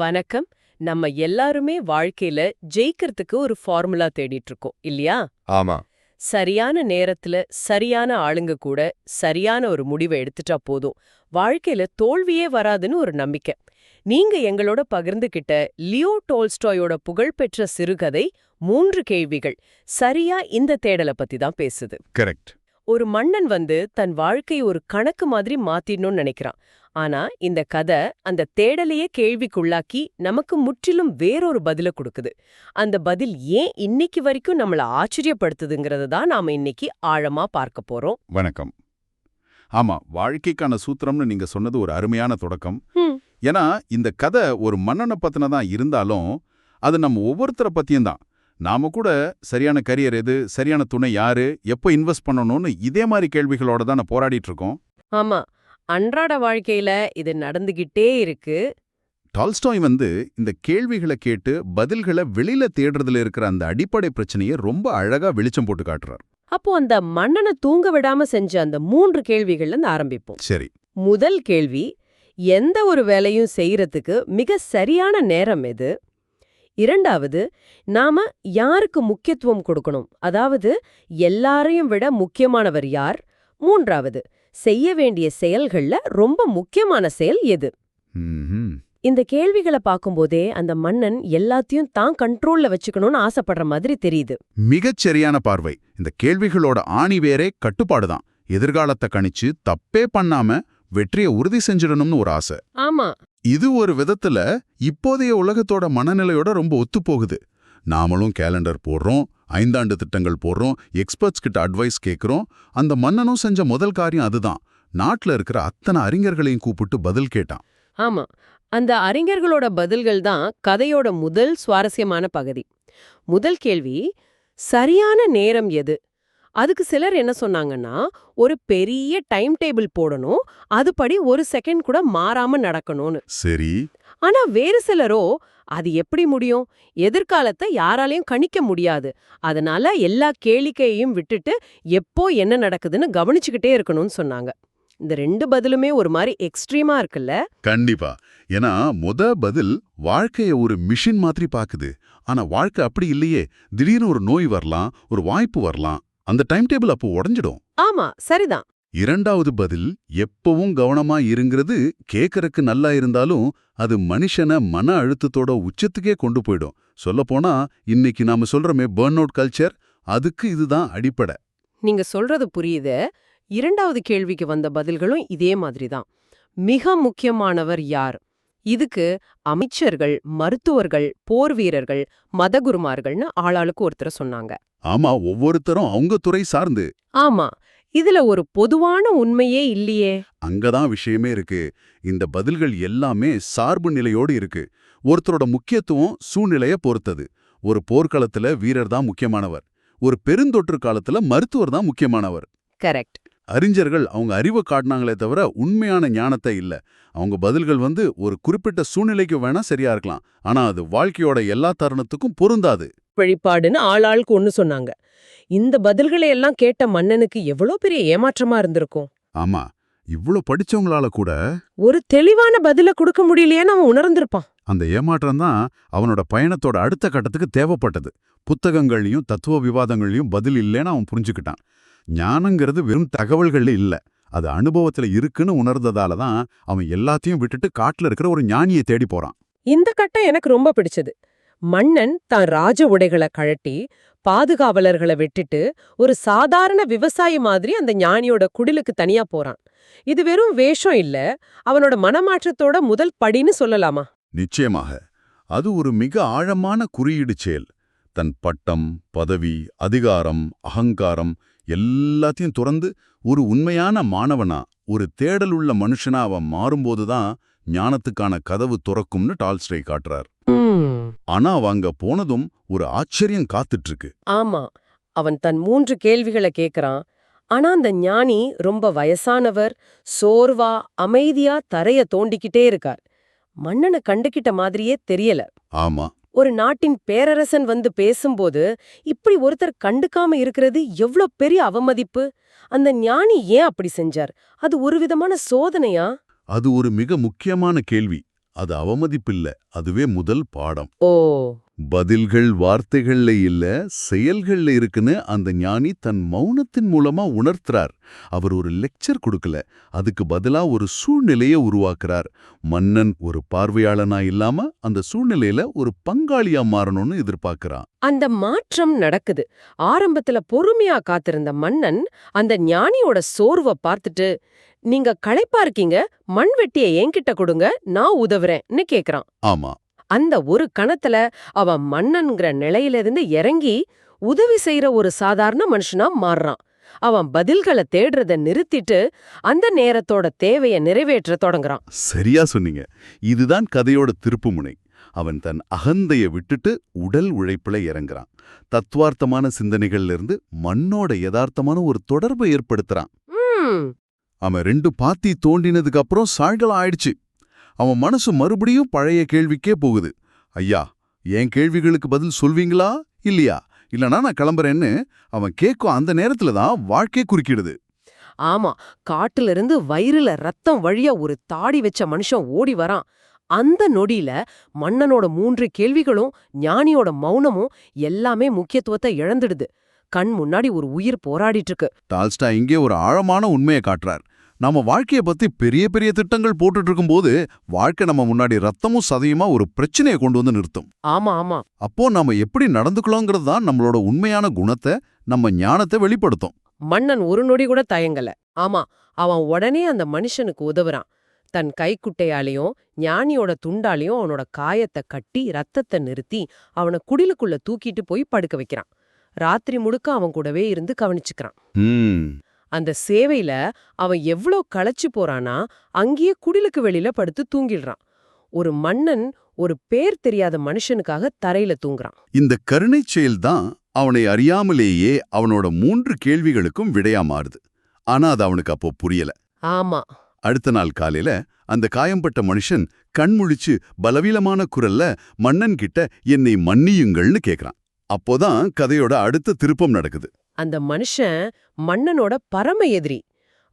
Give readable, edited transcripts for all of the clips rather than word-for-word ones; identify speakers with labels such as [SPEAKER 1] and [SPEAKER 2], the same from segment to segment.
[SPEAKER 1] வணக்கம். நம்ம எல்லாருமே வாழ்க்கையில ஜெயிக்கிறதுக்கு ஒரு ஃபார்முலா தேடிட்டு இருக்கோம் இல்லையா?
[SPEAKER 2] ஆமா.
[SPEAKER 1] சரியான நேரத்துல சரியான ஆளுங்க கூட சரியான ஒரு முடிவை எடுத்துட்டா போதும், வாழ்க்கையில தோல்வியே வராதுன்னு ஒரு நம்பிக்கை. நீங்க எங்களோட பகிர்ந்துகிட்ட லியோ டோல்ஸ்டாயோட புகழ்பெற்ற சிறுகதை 3 கேள்விகள் சரியா இந்த தேடலை பத்தி தான் பேசுது.
[SPEAKER 2] கரெக்ட்.
[SPEAKER 1] ஒரு மன்னன் தன் வாழ்க்கையை ஒரு கணக்கு மாதிரி மாத்திடணும்னு நினைக்கிறான். ஆனா இந்த கதை அந்த தேடலையே கேள்விக்குள்ளாக்கி நமக்கு முற்றிலும் வேறொரு பதில கொடுக்குது. அந்த பதில் ஏன் இன்னைக்கு வரைக்கும் நம்மள ஆச்சரியப்படுத்துதுங்கிறத தான் நாம இன்னைக்கு ஆழமா பார்க்க போறோம்.
[SPEAKER 2] வணக்கம். ஆமா, வாழ்க்கைக்கான சூத்திரம்னு நீங்க சொன்னது ஒரு அருமையான தொடக்கம்.
[SPEAKER 1] ஹம்,
[SPEAKER 2] ஏன்னா இந்த கதை ஒரு மன்னனை பத்தினதான் இருந்தாலும் அது நம்ம ஒவ்வொருத்தரை பத்தியும் தான். நாம கூட சரியான கரியர் எது, சரியான துணை யாரு, எப்போ இன்வெஸ்ட் பண்ணணும்னு இதே மாதிரி கேள்விகளோட தான் போராடிட்டு இருக்கோம்.
[SPEAKER 1] ஆமா, அன்றாட வாழ்க்கையில இது நடந்துகிட்டே இருக்கு.
[SPEAKER 2] டால்ஸ்டாய் இந்த கேள்விகளை கேட்டு பதில்களை வெளியில தேடுறதுல இருக்கிற அந்த அடிப்படை பிரச்சனையை ரொம்ப அழகா வெளிச்சம் போட்டு காட்டுறார்.
[SPEAKER 1] அப்போ அந்த மன்னனை தூங்க விடாம செஞ்ச அந்த 3 கேள்விகள்ல இருந்து ஆரம்பிப்போம்.
[SPEAKER 2] சரி.
[SPEAKER 1] முதல் கேள்வி, எந்த ஒரு வேலையும் செய்யறதுக்கு மிக சரியான நேரம் எது? இரண்டாவது, நாம யாருக்கு முக்கியத்துவம் கொடுக்கணும், அதாவது எல்லாரையும் விட முக்கியமானவர் யார்? மூன்றாவது, செய்ய வேண்டிய செயல்கள்ல ரொம்ப முக்கியமான செயல் எது?
[SPEAKER 2] ம்ஹும்.
[SPEAKER 1] இந்த கேள்விகளை பார்க்கும்போதே அந்த மன்னன் எல்லாத்தையும் தான் கண்ட்ரோல்ல வச்சுக்கணும்னு ஆசைப்படுற மாதிரி தெரியுது.
[SPEAKER 2] மிகச் சரியான பார்வை. இந்த கேள்விகளோட ஆணி வேறே கட்டுப்பாடுதான். எதிர்காலத்தை கணிச்சு தப்பே பண்ணாம வெற்றியை உறுதி செஞ்சிடணும்னு ஒரு ஆசை.
[SPEAKER 1] ஆமா,
[SPEAKER 2] இது ஒரு விதத்துல இப்போதைய உலகத்தோட மனநிலையோட ரொம்ப ஒத்துப்போகுது. நாமளும் கேலண்டர் போடுறோம், 5 ஆண்டு திட்டங்கள் போடுறோம், எக்ஸ்பர்ட்ஸ் கிட்ட அட்வைஸ் கேட்கிறோம். அந்த மன்னனும் செஞ்ச முதல் காரியம் அதுதான். நாட்டுல இருக்கிற அத்தனை அறிஞர்களையும் கூப்பிட்டு பதில் கேட்டான்.
[SPEAKER 1] ஆமா, அந்த அறிஞர்களோட பதில்கள் தான் கதையோட முதல் சுவாரஸ்யமான பகுதி. முதல் கேள்வி, சரியான நேரம் எது? அதுக்கு சிலர் என்ன சொன்னாங்கன்னா, ஒரு பெரிய டைம் டேபிள் போடணும், அதுபடி ஒரு செகண்ட் கூட மாறாம நடக்கணும்னு.
[SPEAKER 2] சரி.
[SPEAKER 1] ஆனா வேறு சிலரோ, அது எப்படி முடியும்? எதிர்காலத்தை யாராலையும் கணிக்க முடியாது. அதனால எல்லா கேளிக்கையையும் விட்டுட்டு எப்போ என்ன நடக்குதுன்னு கவனிச்சுக்கிட்டே இருக்கணும்னு சொன்னாங்க. இந்த 2 பதிலுமே ஒரு மாதிரி எக்ஸ்ட்ரீமா இருக்குல்ல?
[SPEAKER 2] கண்டிப்பா. ஏன்னா பதில் வாழ்க்கைய ஒரு மிஷின் மாதிரி பாக்குது. ஆனா வாழ்க்கை அப்படி இல்லையே. திடீர்னு ஒரு நோய் வரலாம், ஒரு வாய்ப்பு வரலாம். அந்த டைம் டேபிள் அப்போ உடைஞ்சிடும்.
[SPEAKER 1] ஆமா, சரிதான்.
[SPEAKER 2] இரண்டாவது பதில் எப்பவும் கவனமா இருங்கிறது கேக்கறக்கு நல்லா இருந்தாலும் அது மனுஷனை மன அழுத்தத்தோட உச்சத்துக்கே கொண்டு போயிடும். சொல்லப்போனா இன்னைக்கு நாம சொல்றோமே பர்ன் அவுட் கல்ச்சர், அதுக்கு இதுதான் அடிப்படை.
[SPEAKER 1] நீங்க சொல்றது புரியுது. இரண்டாவது கேள்விக்கு வந்த பதில்களும் இதே மாதிரி தான். மிக முக்கியமானவர் யார்? இதுக்கு அமைச்சர்கள், மருத்துவர்கள், போர் வீரர்கள், மதகுருமார்கள்னு ஆளாளுக்கு ஒருத்தர் சொன்னாங்க.
[SPEAKER 2] ஆமா, ஒவ்வொருத்தரும் அவங்க துறை சார்ந்து.
[SPEAKER 1] ஆமா, இதுல ஒரு பொதுவான உண்மையே இல்லையே.
[SPEAKER 2] அங்கதான் விஷயமே இருக்கு. இந்த பதில்கள் எல்லாமே சார்பு நிலையோடு இருக்கு. ஒருத்தரோட முக்கியத்துவம் சூழ்நிலைய பொறுத்தது. ஒரு போர்க்களத்துல வீரர் தான் முக்கியமானவர். ஒரு பெருந்தொற்று காலத்துல மருத்துவர் தான் முக்கியமானவர்.
[SPEAKER 1] கரெக்ட்.
[SPEAKER 2] அறிஞர்கள் அவங்க அறிவை காட்டினாங்களே தவிர உண்மையான ஞானத்தை இல்ல. அவங்க பதில்கள் ஒரு குறிப்பிட்ட சூழ்நிலைக்கு வேணா சரியா இருக்கலாம். ஆனா அது வாழ்க்கையோட எல்லா தருணத்துக்கும் பொருந்தாது.
[SPEAKER 1] வழிபாடுன்னு ஆளாளுக்கு ஒன்னு சொன்னாங்க. இந்த பதில்களை எல்லாம் கேட்ட மன்னனுக்கு எவ்வளவு பெரிய ஏமாற்றமா இருந்திருக்கும்.
[SPEAKER 2] ஆமா, இவ்ளோ படிச்சவங்களால கூட
[SPEAKER 1] ஒரு தெளிவான பதில கொடுக்க முடியலையேன்னு அவன் உணர்ந்திருப்பான்.
[SPEAKER 2] அந்த ஏமாற்றம் தான் அவனோட பயணத்தோட அடுத்த கட்டத்துக்கு தேவைப்பட்டது. புத்தகங்கள்லயும் தத்துவ விவாதங்கள்லயும் பதில் இல்லைன்னு அவன் புரிஞ்சுக்கிட்டான். ஞானங்கிறது வெறும் தகவல்கள் இல்ல, அது அனுபவத்துல இருக்குன்னு உணர்ந்ததால தான் அவன் எல்லாத்தையும் விட்டுட்டு காட்டுல இருக்கிற ஒரு ஞானியை தேடி போறான்.
[SPEAKER 1] இந்த கட்டம் எனக்கு ரொம்ப பிடிச்சது. மன்னன் தான் ராஜ உடைகளை கழட்டி பாதுகாவலர்களை விட்டுட்டு ஒரு சாதாரண விவசாயி மாதிரி அந்த ஞானியோட குடிலுக்கு தனியா போறான். இது வெறும் வேஷம் இல்ல, அவனோட மனமாற்றத்தோட முதல் படின்னு சொல்லலாமா?
[SPEAKER 2] நிச்சயமாக. அது ஒரு மிக ஆழமான குறியீடு செயல். தன் பட்டம், பதவி, அதிகாரம், அகங்காரம் எல்லாத்தையும் துறந்து ஒரு உண்மையான மாணவனா, ஒரு தேடலுள்ள மனுஷனா அவன் மாறும்போதுதான் ஞானத்துக்கான கதவு துறக்கும்னு டால்ஸ்டாய் காட்டுறார். ஆனா அவங்க போனதும் ஒரு ஆச்சரியம் காத்துட்டு இருக்கு.
[SPEAKER 1] ஆமா, அவன் தன் 3 கேள்விகளை கேக்குறான். ஆனா அந்த ஞானி ரொம்ப வயசானவர், சோர்வா அமைதியா தரைய தோண்டிக்கிட்டே இருக்கார். மன்னனை கண்டுகிட்ட மாதிரியே தெரியல.
[SPEAKER 2] ஆமா.
[SPEAKER 1] ஒரு நாட்டின் பேரரசன் பேசும்போது இப்படி ஒருத்தர் கண்டுக்காம இருக்கிறது எவ்ளோ பெரிய அவமதிப்பு. அந்த ஞானி ஏன் அப்படி செஞ்சார்? அது ஒரு விதமான சோதனையா?
[SPEAKER 2] அது ஒரு மிக முக்கியமான கேள்வி. அது அவமதிப்பில்ல, அதுவே முதல் பாடம்.
[SPEAKER 1] ஓ.
[SPEAKER 2] பதில்கள் வார்த்தைகள்ல இல்ல, செயல்கள்ல இருக்குன்னு அந்த ஞானி தன் மௌனத்தின் மூலமா உணர்த்துறார். அவர் ஒரு லெக்சர் கொடுக்கல, அதுக்கு பதிலா ஒரு சூழ்நிலையை உருவாக்குறார். மன்னன் ஒரு பார்வையாளனா இல்லாம அந்த சூழ்நிலையில ஒரு பங்காளியா மாறணும்னு எதிர்பார்க்கறான்.
[SPEAKER 1] அந்த மாற்றம் நடக்குது. ஆரம்பத்துல பொறுமையா காத்திருந்த மன்னன் அந்த ஞானியோட சோர்வ பார்த்துட்டு, நீங்க களைப்பா இருக்கீங்க, மண்வெட்டிய என்கிட்ட கொடுங்க, நான் உதவுறேன்னு கேக்குறான்.
[SPEAKER 2] ஆமா,
[SPEAKER 1] அந்த ஒரு கணத்துல அவன் மன்னன்கிற நிலையிலிருந்து இறங்கி உதவி செய்யற ஒரு சாதாரண மனுஷனா மாறுறான். அவன் பதில்களை தேடுறத நிறுத்திட்டு அந்த நேரத்தோட தேவையை நிறைவேற்ற தொடங்குறான்.
[SPEAKER 2] சரியா சொன்னீங்க. இதுதான் கதையோட திருப்புமுனை. அவன் தன் அகந்தைய விட்டுட்டு உடல் உழைப்புல இறங்குறான். தத்துவார்த்தமான சிந்தனைகள்ல இருந்து மண்ணோட யதார்த்தமான ஒரு தொடர்பை ஏற்படுத்துறான்.
[SPEAKER 1] ம்,
[SPEAKER 2] அவன் 2 பாத்தி தோண்டினதுக்கு அப்புறம் சாயங்காலம் ஆயிடுச்சு. அவன் மனசு மறுபடியும் பழைய கேள்விக்கே போகுது. ஐயா, என் கேள்விகளுக்கு பதில் சொல்வீங்களா இல்லையா, இல்லனா நான் கிளம்புறேன்னு அவன் கேட்கும் அந்த நேரத்துல தான் வாழ்க்கை குறுக்கிடுது.
[SPEAKER 1] ஆமா, காட்டுல இருந்து வயிறுல ரத்தம் வழியா ஒரு தாடி வச்ச மனுஷன் ஓடி வரான். அந்த நொடியில மன்னனோட 3 கேள்விகளும் ஞானியோட மௌனமும் எல்லாமே முக்கியத்துவத்தை இழந்துடுது. கண் முன்னாடி ஒரு உயிர் போராடிட்டு இருக்கு.
[SPEAKER 2] டால்ஸ்டாய் இங்கே ஒரு ஆழமான உண்மையை காட்டுறார். நம்ம வாழ்க்கைய பத்தி பெரிய பெரிய திட்டங்கள் போட்டுட்டு இருக்கும்போது வாழ்க்கை நம்ம முன்னாடி ரத்தமும் சதையுமா ஒரு பிரச்சனையை கொண்டு வந்து நிறுத்தும்.
[SPEAKER 1] ஆமா ஆமா.
[SPEAKER 2] அப்போ நாம எப்படி நடந்துக்கலாங்கிறது தான் நம்மளோட உண்மையான குணத்தை, நம்ம ஞானத்தை வெளிப்படுத்தும்.
[SPEAKER 1] மன்னன் ஒரு நொடி கூட தயங்கல. ஆமா, அவன் உடனே அந்த மனுஷனுக்கு உதவுறான். தன் கைக்குட்டையாலையும் ஞானியோட துண்டாலையும் அவனோட காயத்தை கட்டி ரத்தத்தை நிறுத்தி அவனை குடிலுக்குள்ள தூக்கிட்டு போய் படுக்க வைக்கிறான். ராத்திரி முழுக்க அவன் கூடவே இருந்து கவனிச்சுக்கிறான். அந்த சேவையில அவன் எவ்ளோ களைச்சு போறானா, அங்கேயே குடிலுக்கு வெளியில படுத்து தூங்கிடுறான். ஒரு மன்னன் ஒரு பேர் தெரியாத மனுஷனுக்காக தரையில தூங்குறான்.
[SPEAKER 2] இந்த கருணைச் செயல்தான் அவனை அறியாமலேயே அவனோட 3 கேள்விகளுக்கும் விடையா மாறுது. ஆனா அது அவனுக்கு அப்போ புரியல.
[SPEAKER 1] ஆமா.
[SPEAKER 2] அடுத்த நாள் காலையில அந்த காயம்பட்ட மனுஷன் கண்முழிச்சு பலவீனமான குரல்ல மன்னன் கிட்ட என்னை மன்னியுங்கள்னு கேக்குறான். அப்போதான் கதையோட அடுத்த திருப்பம் நடக்குது.
[SPEAKER 1] அந்த மனுஷன் மன்னனோட பரம எதிரி.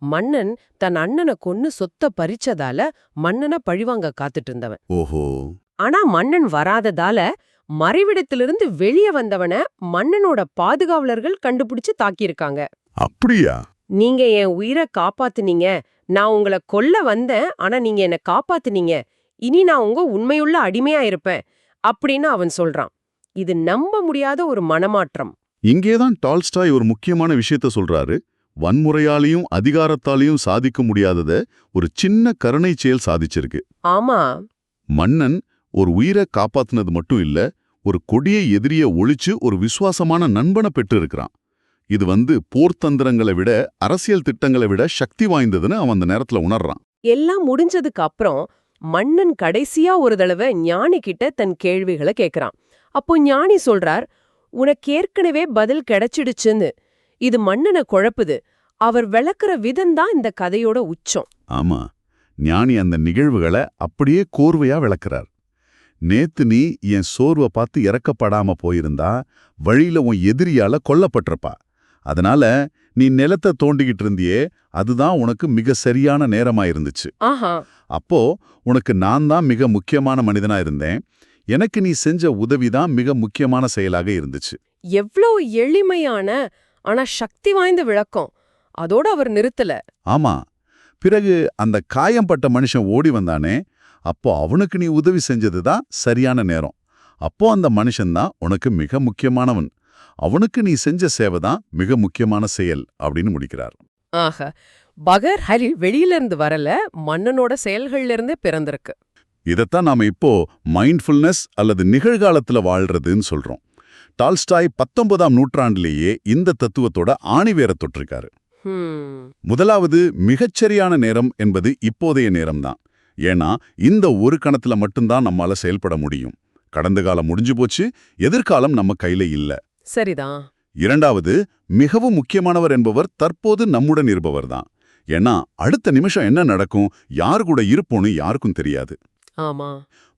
[SPEAKER 1] மன்னன் தன் அண்ணனை கொன்னு சொத்த பறிச்சதால மன்னனை பழிவாங்க காத்துட்டு இருந்தவன்.
[SPEAKER 2] ஓஹோ.
[SPEAKER 1] ஆனா மன்னன் வராததால மறைவிடத்திலிருந்து வெளியே வந்தவன மன்னனோட பாதுகாவலர்கள் கண்டுபிடிச்சு தாக்கியிருக்காங்க.
[SPEAKER 2] அப்படியா?
[SPEAKER 1] நீங்க என் உயிரை காப்பாத்துனீங்க, நான் உங்களை கொல்ல வந்தேன், ஆனா நீங்க என்ன காப்பாத்துனீங்க, இனி நான் உங்க உண்மையுள்ள அடிமையா இருப்பேன் அப்படின்னு அவன் சொல்றான். இது நம்ப முடியாத ஒரு மனமாற்றம்.
[SPEAKER 2] இங்கேதான் டால்ஸ்டாய் ஒரு முக்கியமான விஷயத்த சொல்றாரு. வன்முறையாலையும் அதிகாரத்தாலையும் சாதிக்க முடியாதத ஒரு சின்ன கருணை செயல் சாதிச்சிருக்கு.
[SPEAKER 1] ஆமா.
[SPEAKER 2] மன்னன் ஒரு உயிரை காப்பாத்துனது மட்டும் இல்ல, ஒரு கொடிய எதிரிய ஒழிச்சு ஒரு விசுவாசமான நண்பனை பெற்று இருக்கிறான். இது போர்த்தந்திரங்களை விட, அரசியல் திட்டங்களை விட சக்தி வாய்ந்ததுன்னு அவன் அந்த நேரத்துல உணர்றான்.
[SPEAKER 1] எல்லாம் முடிஞ்சதுக்கு அப்புறம் மன்னன் கடைசியா ஒரு தடவை ஞானி கிட்ட தன் கேள்விகளை கேக்குறான். அப்போ ஞானி சொல்றார், உனக்கு ஏற்கனவே பதில் கிடைச்சிடுச்சுன்னு. இது மன்னனை குழப்புது. அவர் விளக்குற விதம்தான் இந்த கதையோட உச்சம்.
[SPEAKER 2] ஆமா, ஞானி அந்த நிகழ்வுகளை அப்படியே கோர்வையா விளக்குறார். நேத்து நீ என் சோர்வை பார்த்து இறக்கப்படாம போயிருந்தா வழியில உன் எதிரியால கொல்லப்பட்டிருப்பா. அதனால நீ நிலத்தை தோண்டிக்கிட்டு இருந்தியே, அதுதான் உனக்கு மிக சரியான நேரமா இருந்துச்சு.
[SPEAKER 1] ஆஹா.
[SPEAKER 2] அப்போ உனக்கு நான் தான் மிக முக்கியமான மனிதனா இருந்தேன். எனக்கு நீ செஞ்ச உதவிதான் மிக முக்கியமான செயலாக இருந்துச்சு.
[SPEAKER 1] எவ்ளோ எளிமையான ஆனா சக்தி வாய்ந்த விளக்கம். அதோட அவர் நிறுத்தல.
[SPEAKER 2] ஆமா. பிறகு அந்த காயம்பட்ட மனுஷன் ஓடி வந்தானே, அப்போ அவனுக்கு நீ உதவி செஞ்சதுதான் சரியான நேரம். அப்போ அந்த மனுஷன்தான் உனக்கு மிக முக்கியமானவன். அவனுக்கு நீ செஞ்ச சேவைதான் மிக முக்கியமான செயல் அப்படின்னு முடிக்கிறார்.
[SPEAKER 1] ஆஹா. பகர் ஹரி வெளியில இருந்து வரல, மன்னனோட செயல்கள்ல இருந்தே பிறந்திருக்கு.
[SPEAKER 2] இதத்தான் நாம இப்போ மைண்ட்ஃபுல்னஸ் அல்லது நிகழ்காலத்துல வாழ்றதுன்னு சொல்றோம். டால்ஸ்டாய் 19ஆம் நூற்றாண்டிலேயே இந்த தத்துவத்தோட ஆணிவேர தொற்றிருக்காரு. முதலாவது மிகச்சரியான நேரம் என்பது இப்போதைய நேரம்தான். ஏன்னா இந்த ஒரு கணத்துல மட்டும்தான் நம்மால செயல்பட முடியும். கடந்த காலம் முடிஞ்சு போச்சு, எதிர்காலம் நம்ம கையில இல்ல.
[SPEAKER 1] சரிதான்.
[SPEAKER 2] இரண்டாவது, மிகவும் முக்கியமானவர் என்பவர் தற்போது நம்முடன் இருப்பவர்தான். ஏன்னா அடுத்த நிமிஷம் என்ன நடக்கும், யாரு கூட இருப்போன்னு யாருக்கும் தெரியாது.
[SPEAKER 1] ஆமா.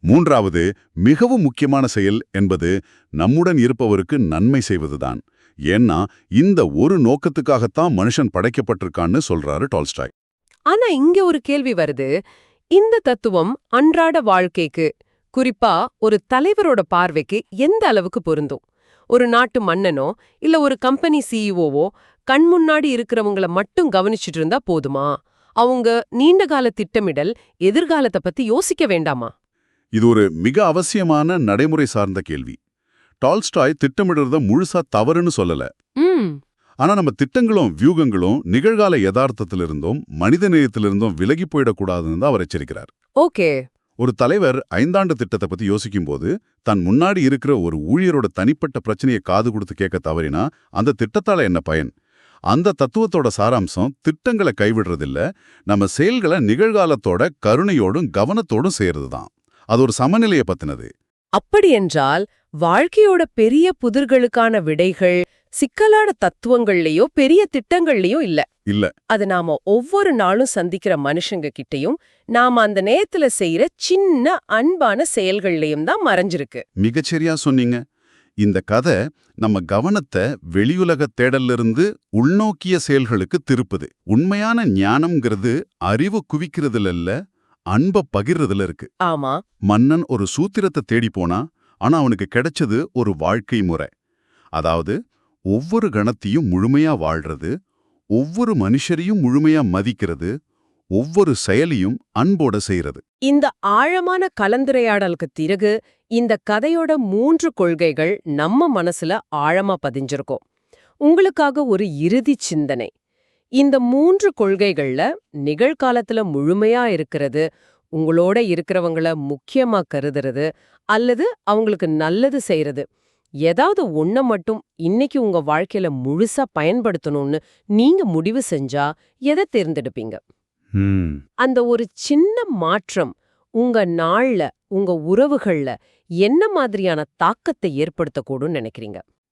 [SPEAKER 2] மூன்றாவது, மிகவும் முக்கியமான செயல் என்பது நம்முடன் இருப்பவருக்கு நன்மை செய்வதுதான். ஏன்னா இந்த ஒரு நோக்கத்துக்காகத்தான் மனுஷன் படைக்கப்பட்டிருக்கான்னு சொல்றாரு டால்ஸ்டாய்.
[SPEAKER 1] ஆனா இங்க ஒரு கேள்வி வருது. இந்த தத்துவம் அன்றாட வாழ்க்கைக்கு, குறிப்பா ஒரு தலைவரோட பார்வைக்கு எந்த அளவுக்கு பொருந்தும்? ஒரு நாட்டு மன்னனோ இல்ல ஒரு கம்பெனி சிஇஓவோ கண் முன்னாடி இருக்கிறவங்கள மட்டும் கவனிச்சிட்டு இருந்தா போதுமா? அவங்க நீண்டகால திட்டமிடல், எதிர்காலத்தை பத்தி யோசிக்க வேண்டாமா?
[SPEAKER 2] இது ஒரு மிக அவசியமான நடைமுறை சார்ந்த கேள்வி. டால்ஸ்டாய் திட்டமிடுறத முழுசா தவறுன்னு சொல்லல.
[SPEAKER 1] ம்
[SPEAKER 2] ஆனா நம்ம திட்டங்களும் வியூகங்களும் நிகழ்கால யதார்த்தத்திலிருந்தும் மனிதநேயத்திலிருந்தும் விலகி போயிடக்கூடாதுன்னு தான் அவர் எச்சரிக்கிறார்.
[SPEAKER 1] ஓகே.
[SPEAKER 2] ஒரு தலைவர் 5 ஆண்டு திட்டத்தை பத்தி யோசிக்கும்போது தன் முன்னாடி இருக்கிற ஒரு ஊழியரோட தனிப்பட்ட பிரச்சனையை காது கொடுத்து கேட்க தவறினா அந்த திட்டத்தால என்ன பயன்? அந்த தத்துவத்தோட சாராம்சம் திட்டங்களை கைவிடுறதில்ல, நம்ம செயல்களை நிகழ்காலத்தோட கருணையோடும் கவனத்தோடும் செய்யறது தான். அது ஒரு சமநிலையை பத்தினது.
[SPEAKER 1] அப்படியென்றால் வாழ்க்கையோட பெரிய புதிர்களுக்கான விடைகள் சிக்கலான தத்துவங்கள்லயோ பெரிய திட்டங்கள்லயோ இல்ல.
[SPEAKER 2] இல்ல.
[SPEAKER 1] அது நாம ஒவ்வொரு நாளும் சந்திக்கிற மனுஷங்க கிட்டயும் நாம அந்த நேரத்துல செய்யற சின்ன அன்பான செயல்கள்லயும் தான் மறைஞ்சிருக்கு.
[SPEAKER 2] மிகச்சரியா சொன்னீங்க. இந்த கதை நம்ம கவனத்தை வெளியுலக தேடலிருந்து உள்நோக்கிய செயல்களுக்கு திருப்புது. உண்மையான ஞானம்ங்கிறது அறிவு குவிக்கிறதுல இல்ல, அன்பை பகிர்றதுல இருக்கு.
[SPEAKER 1] ஆமா.
[SPEAKER 2] மன்னன் ஒரு சூத்திரத்தை தேடி போனா, ஆனா அவனுக்கு கிடைச்சது ஒரு வாழ்க்கை முறை. அதாவது ஒவ்வொரு கணத்தையும் முழுமையா வாழ்றது, ஒவ்வொரு மனுஷரையும் முழுமையா மதிக்கிறது, ஒவ்வொரு செயலையும் அன்போட செய்யறது.
[SPEAKER 1] இந்த ஆழமான கலந்துரையாடலுக்கு பிறகு இந்த கதையோட 3 கொள்கைகள் நம்ம மனசுல ஆழமா பதிஞ்சிருக்கும். உங்களுக்காக ஒரு இறுதி சிந்தனை. இந்த 3 கொள்கைகள்ல நிகழ்காலத்துல முழுமையா இருக்கிறது, உங்களோட இருக்கிறவங்கள முக்கியமா கருதுறது, அல்லது அவங்களுக்கு நல்லது செய்யறது, ஏதாவது ஒண்ண மட்டும் இன்னைக்கு உங்க வாழ்க்கையில முழுசா பயன்படுத்தணும்னு நீங்க முடிவு செஞ்சா எதை தேர்ந்தெடுப்பீங்க? அந்த ஒரு சின்ன மாற்றம் உங்க நாள்ல, உங்க உறவுகள்ல என்ன மாதிரியான தாக்கத்தை ஏற்படுத்தக்கூடும்னு நினைக்கிறீங்க?